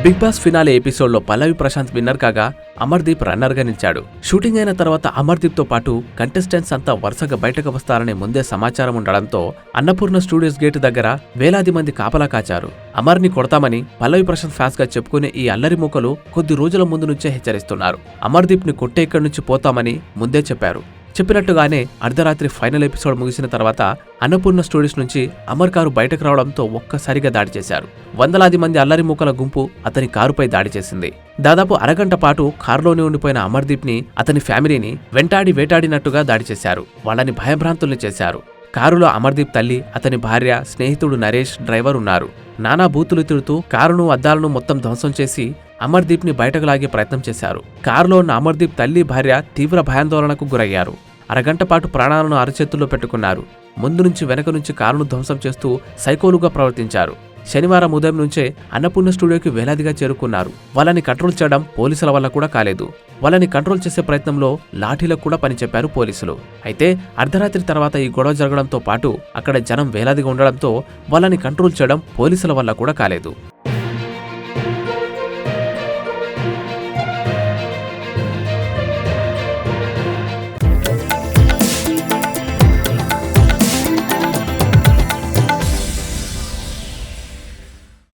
Big boss finale ఎపిసోడ్లో పల్లవి Prashanth winner కాగా అమర్దీప్ రన్నర్గా నిలిచాడు. షూటింగ్ అయిన తర్వాత అమర్దీప్తో పాటు కంటెస్టెంట్స్ అంతా వరుసగా బయటకు వస్తారని ముందే సమాచారం ఉండడంతో అన్నపూర్ణ స్టూడియోస్ గేటు దగ్గర వేలాది మంది కాపలా కాచారు. అమర్ని కొడతామని పల్లవి ప్రశాంత్ ఫ్యాన్స్ గా చెప్పుకునే ఈ అల్లరి మూకలు కొద్ది రోజుల ముందు నుంచే హెచ్చరిస్తున్నారు. అమర్దీప్ ని కొట్టే ఇక్కడి నుంచి పోతామని ముందే చెప్పారు. చెప్పినట్టుగానే అర్ధరాత్రి ఫైనల్ ఎపిసోడ్ ముగిసిన తర్వాత అన్నపూర్ణ స్టూడియోస్ నుంచి అమర్ కారు బయటకు రావడంతో ఒక్కసారిగా దాడి చేశారు. వందలాది మంది అల్లరి మూకల గుంపు అతని కారుపై దాడి చేసింది. దాదాపు అరగంట పాటు కారులోనే ఉండిపోయిన అమర్దీప్ ని, అతని ఫ్యామిలీని వేటాడినట్టుగా దాడి చేశారు. వాళ్ళని భయభ్రాంతుల్ని చేశారు. కారులో అమర్దీప్ తల్లి, అతని భార్య, స్నేహితుడు నరేష్, డ్రైవర్ ఉన్నారు. నానా బూతులు తిడుతూ కారును, అద్దాలను మొత్తం ధ్వంసం చేసి అమర్దీప్ ని బయటకు లాగే ప్రయత్నం చేశారు. కారులో ఉన్న అమర్దీప్ తల్లి, భార్య తీవ్ర భయాందోళనకు గురయ్యారు. అరగంట పాటు ప్రాణాలను అరచేతుల్లో పెట్టుకున్నారు. ముందు నుంచి వెనక నుంచి కారును ధ్వంసం చేస్తూ సైకోలుగా ప్రవర్తించారు. శనివారం ఉదయం నుంచే అన్నపూర్ణ స్టూడియోకి వేలాదిగా చేరుకున్నారు. వాళ్ళని కంట్రోల్ చేయడం పోలీసుల వల్ల కూడా కాలేదు. వాళ్ళని కంట్రోల్ చేసే ప్రయత్నంలో లాఠీలకు కూడా పనిచెప్పారు పోలీసులు. అయితే అర్ధరాత్రి తర్వాత ఈ గొడవ జరగడంతో పాటు అక్కడ జనం వేలాదిగా ఉండడంతో వాళ్ళని కంట్రోల్ చేయడం పోలీసుల వల్ల కూడా కాలేదు.